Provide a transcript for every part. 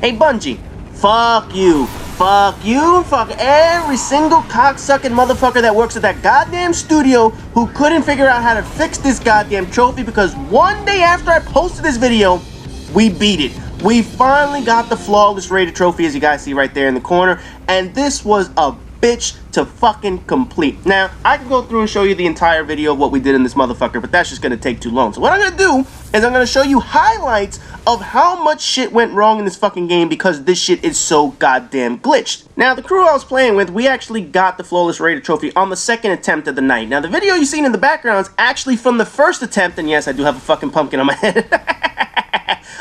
Hey Bungie, fuck you. Fuck you, fuck every single cocksucking motherfucker that works at that goddamn studio who couldn't figure out how to fix this goddamn trophy, because one day after I posted this video, we beat it. We finally got the flawless rated trophy, as you guys see right there in the corner, and this was a bitch to fucking complete. Now, I can go through and show you the entire video of what we did in this motherfucker, but that's just gonna take too long. So what I'm gonna do is I'm gonna show you highlights of how much shit went wrong in this fucking game because this shit is so goddamn glitched. Now, the crew I was playing with, we actually got the flawless rated trophy on the second attempt of the night. Now, the video you've seen in the background is actually from the first attempt, and yes, I do have a fucking pumpkin on my head.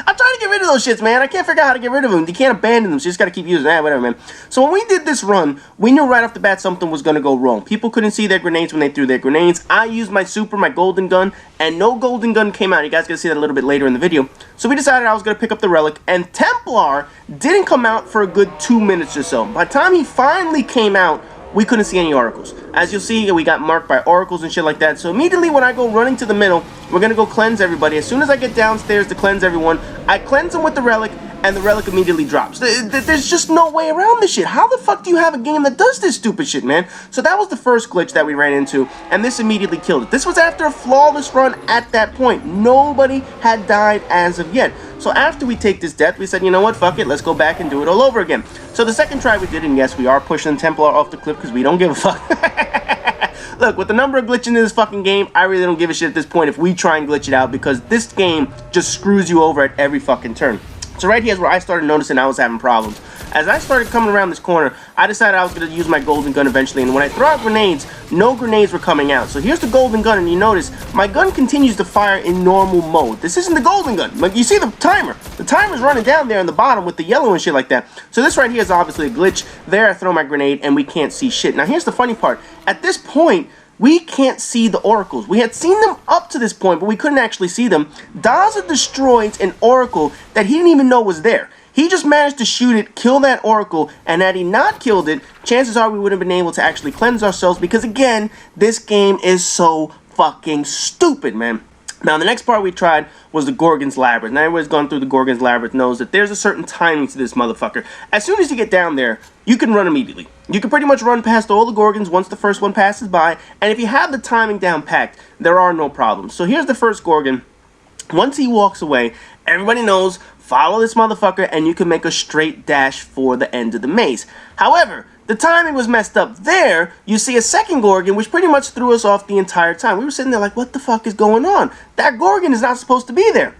I'm trying to get rid of those shits, man. I can't figure out how to get rid of them. You can't abandon them, so you just gotta keep using that, whatever, man. So when we did this run, we knew right off the bat something was gonna go wrong. People couldn't see their grenades when they threw their grenades. I used my super, my golden gun, and no golden gun came out. You guys are gonna see that a little bit later in the video. So we decided I was gonna pick up the relic, and Templar didn't come out for a good 2 minutes or so. By the time he finally came out, we couldn't see any oracles. As you'll see, we got marked by oracles and shit like that. So immediately when I go running to the middle, we're gonna go cleanse everybody. As soon as I get downstairs to cleanse everyone, I cleanse them with the relic, and the relic immediately drops. There's just no way around this shit. How the fuck do you have a game that does this stupid shit, man? So that was the first glitch that we ran into, and this immediately killed it. This was after a flawless run at that point. Nobody had died as of yet. So after we take this death, we said, you know what, fuck it, let's go back and do it all over again. So the second try we did, and yes, we are pushing the Templar off the cliff because we don't give a fuck. Look, with the number of glitching in this fucking game, I really don't give a shit at this point if we try and glitch it out, because this game just screws you over at every fucking turn. So right here is where I started noticing I was having problems. As I started coming around this corner, I decided I was going to use my golden gun eventually, and when I throw out grenades, no grenades were coming out. So here's the golden gun, and you notice my gun continues to fire in normal mode. This isn't the golden gun. Like, you see the timer. The timer's running down there in the bottom with the yellow and shit like that. So this right here is obviously a glitch. There I throw my grenade, and we can't see shit. Now here's the funny part. At this point, we can't see the oracles. We had seen them up to this point, but we couldn't actually see them. Daza destroys an oracle that he didn't even know was there. He just managed to shoot it, kill that oracle, and had he not killed it, chances are we would have been able to actually cleanse ourselves, because again, this game is so fucking stupid, man. Now, the next part we tried was the Gorgon's Labyrinth. Now, everybody's gone through the Gorgon's Labyrinth knows that there's a certain timing to this motherfucker. As soon as you get down there, you can run immediately. You can pretty much run past all the Gorgons once the first one passes by, and if you have the timing down packed, there are no problems. So here's the first Gorgon. Once he walks away, everybody knows, follow this motherfucker, and you can make a straight dash for the end of the maze. However, the timing was messed up. There, you see a second Gorgon, which pretty much threw us off the entire time. We were sitting there like, what the fuck is going on? That Gorgon is not supposed to be there.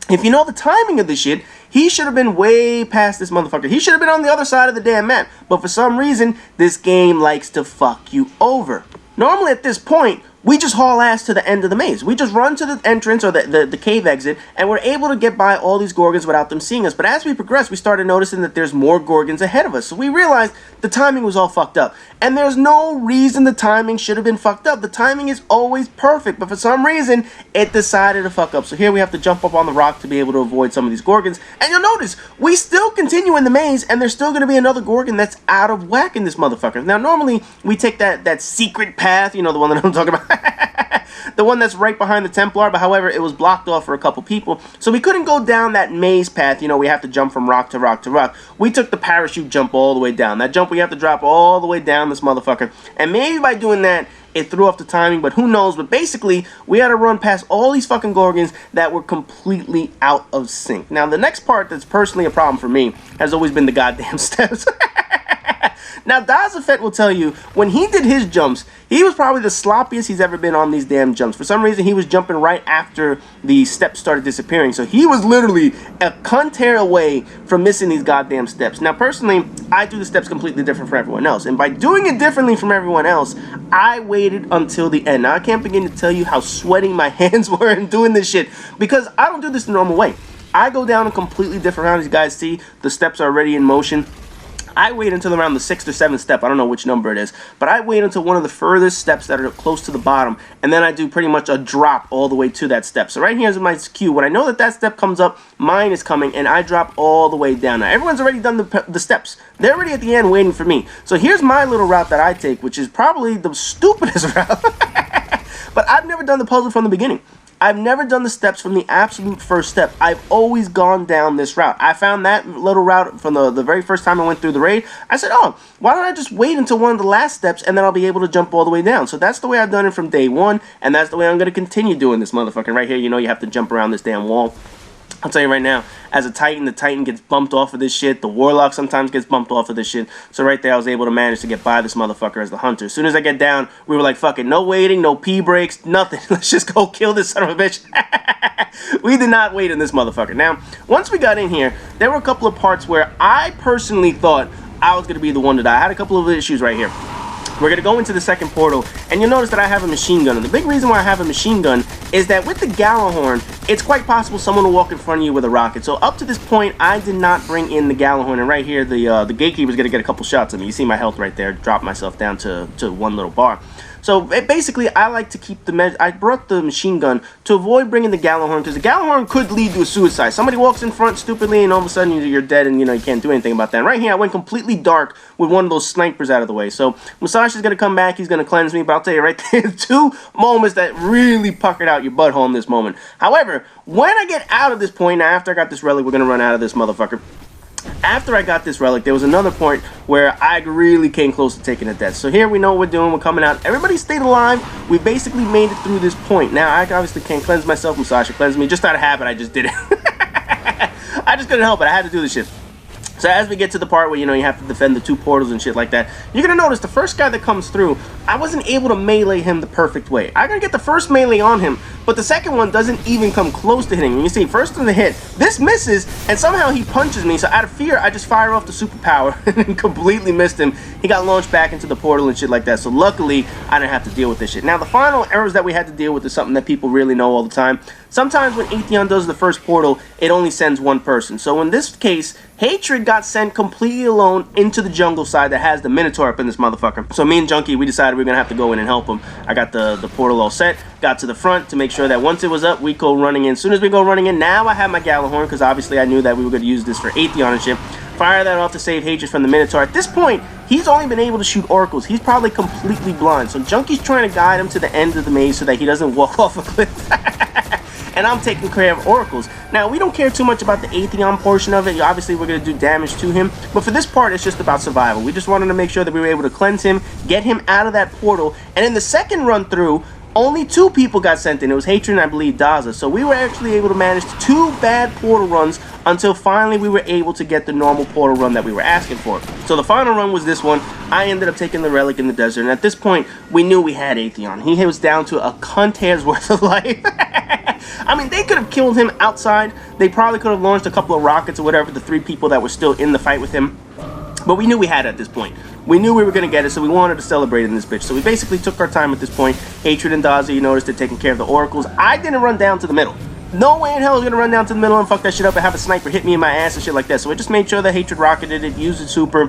If you know the timing of this shit, he should have been way past this motherfucker. He should have been on the other side of the damn map. But for some reason, this game likes to fuck you over. Normally at this point, we just haul ass to the end of the maze. We just run to the entrance or the cave exit, and we're able to get by all these Gorgons without them seeing us. But as we progress, we started noticing that there's more Gorgons ahead of us. So we realized the timing was all fucked up. And there's no reason the timing should have been fucked up. The timing is always perfect, but for some reason, it decided to fuck up. So here we have to jump up on the rock to be able to avoid some of these Gorgons. And you'll notice, we still continue in the maze, and there's still going to be another Gorgon that's out of whack in this motherfucker. Now, normally, we take that secret path, you know, the one that I'm talking about. The one that's right behind the Templar, but however, it was blocked off for a couple people, so we couldn't go down that maze path. You know, we have to jump from rock to rock to rock. We took the parachute jump all the way down. That jump we have to drop all the way down this motherfucker, and maybe by doing that, it threw off the timing, but who knows. But basically, we had to run past all these fucking Gorgons that were completely out of sync. Now, the next part that's personally a problem for me has always been the goddamn steps. Now, Daza will tell you, when he did his jumps, he was probably the sloppiest he's ever been on these damn jumps. For some reason, he was jumping right after the steps started disappearing. So he was literally a cunt hair away from missing these goddamn steps. Now, personally, I do the steps completely different from everyone else. And by doing it differently from everyone else, I waited until the end. Now, I can't begin to tell you how sweaty my hands were in doing this shit, because I don't do this the normal way. I go down a completely different route. As you guys see, the steps are already in motion. I wait until around the 6th or 7th step. I don't know which number it is, but I wait until one of the furthest steps that are close to the bottom, and then I do pretty much a drop all the way to that step. So right here is my cue. When I know that that step comes up, mine is coming, and I drop all the way down. Now, everyone's already done the steps. They're already at the end waiting for me. So here's my little route that I take, which is probably the stupidest route. But I've never done the puzzle from the beginning. I've never done the steps from the absolute first step. I've always gone down this route. I found that little route from the very first time I went through the raid. I said, oh, why don't I just wait until one of the last steps and then I'll be able to jump all the way down. So that's the way I've done it from day one, and that's the way I'm going to continue doing this motherfucker. Right here, you know, you have to jump around this damn wall. I'll tell you right now, as a Titan, the Titan gets bumped off of this shit. The Warlock sometimes gets bumped off of this shit. So right there, I was able to manage to get by this motherfucker as the Hunter. As soon as I get down, we were like, fuck it, no waiting, no pee breaks, nothing. Let's just go kill this son of a bitch. We did not wait in this motherfucker. Now, once we got in here, there were a couple of parts where I personally thought I was going to be the one to die. I had a couple of issues right here. We're going to go into the second portal, and you'll notice that I have a machine gun. And the big reason why I have a machine gun is that with the Gallahorn, it's quite possible someone will walk in front of you with a rocket. So up to this point, I did not bring in the Gallahorn. And right here, the Gatekeeper is going to get a couple shots at me. You see my health right there. Drop myself down to one little bar. So basically, I like to keep I brought the machine gun to avoid bringing the Gallahorn, because the Gallahorn could lead to a suicide. Somebody walks in front stupidly, and all of a sudden you're dead, and you know you can't do anything about that. And right here, I went completely dark with one of those snipers out of the way. So Musashi's gonna come back. He's gonna cleanse me. But I'll tell you right there, 2 moments that really puckered out your butthole in this moment. However, when I get out of this point, now after I got this relic, we're gonna run out of this motherfucker. After I got this relic, there was another point where I really came close to taking a death. So here we know what we're doing. We're coming out. Everybody stayed alive. We basically made it through this point. Now, I obviously can't cleanse myself. Musashi cleansed me. Just out of habit, I just did it. I just couldn't help it. I had to do this shit. So as we get to the part where, you know, you have to defend the 2 portals and shit like that, you're going to notice the first guy that comes through, I wasn't able to melee him the perfect way. I'm going to get the first melee on him, but the second one doesn't even come close to hitting him. You see, first in the hit, this misses, and somehow he punches me. So out of fear, I just fire off the superpower and completely missed him. He got launched back into the portal and shit like that. So luckily, I didn't have to deal with this shit. Now, the final errors that we had to deal with is something that people really know all the time. Sometimes when Atheon does the first portal, it only sends one person. So in this case, Hatred got sent completely alone into the jungle side that has the Minotaur up in this motherfucker. So me and Junkie, we decided we are going to have to go in and help him. I got the portal all set, got to the front to make sure that once it was up, we go running in. As soon as we go running in, now I have my Gallahorn, because obviously I knew that we were going to use this for Atheon and shit. Fire that off to save Hatred from the Minotaur. At this point, he's only been able to shoot oracles. He's probably completely blind. So Junkie's trying to guide him to the end of the maze so that he doesn't walk off a cliff. And I'm taking care of oracles. Now, we don't care too much about the Atheon portion of it. Obviously, we're going to do damage to him. But for this part, it's just about survival. We just wanted to make sure that we were able to cleanse him, get him out of that portal. And in the second run through, only 2 people got sent in. It was Hatred and I believe Daza. So we were actually able to manage 2 bad portal runs until finally we were able to get the normal portal run that we were asking for. So the final run was this one. I ended up taking the relic in the desert. And at this point, we knew we had Atheon. He was down to a cunt hair's worth of life. I mean, they could have killed him outside. They probably could have launched a couple of rockets or whatever, the 3 people that were still in the fight with him. But we knew we had it at this point. We knew we were going to get it, so we wanted to celebrate in this bitch. So we basically took our time at this point. Hatred and Daza, you noticed, they're taking care of the oracles. I didn't run down to the middle. No way in hell I was going to run down to the middle and fuck that shit up and have a sniper hit me in my ass and shit like that. So I just made sure that Hatred rocketed it, used its super.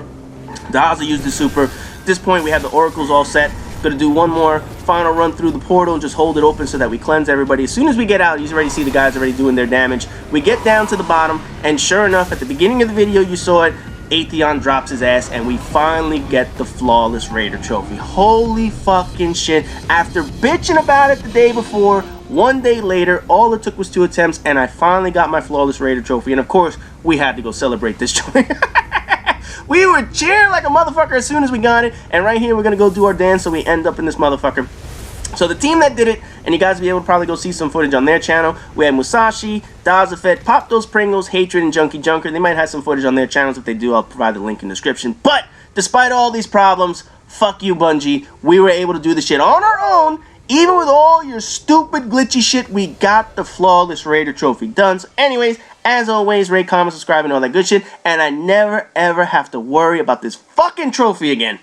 Daza used the super. At this point, we have the oracles all set. Gonna do one more final run through the portal and just hold it open so that we cleanse everybody. As soon as we get out, you already see the guys already doing their damage. We get down to the bottom, and sure enough, at the beginning of the video, you saw it, Atheon drops his ass, and we finally get the Flawless Raider trophy. Holy fucking shit. After bitching about it the day before, one day later, all it took was 2 attempts, and I finally got my Flawless Raider trophy. And of course, we had to go celebrate this joint. We were cheering like a motherfucker as soon as we got it. And right here, we're going to go do our dance so we end up in this motherfucker. So the team that did it, and you guys will be able to probably go see some footage on their channel. We had Musashi, Dazafet, Pop Those Pringles, Hatred, and Junkie Junker. They might have some footage on their channels. If they do, I'll provide the link in the description. But despite all these problems, fuck you, Bungie. We were able to do this shit on our own. Even with all your stupid glitchy shit, we got the Flawless Raider trophy done. So anyways, as always, rate, comment, subscribe, and all that good shit. And I never, ever have to worry about this fucking trophy again.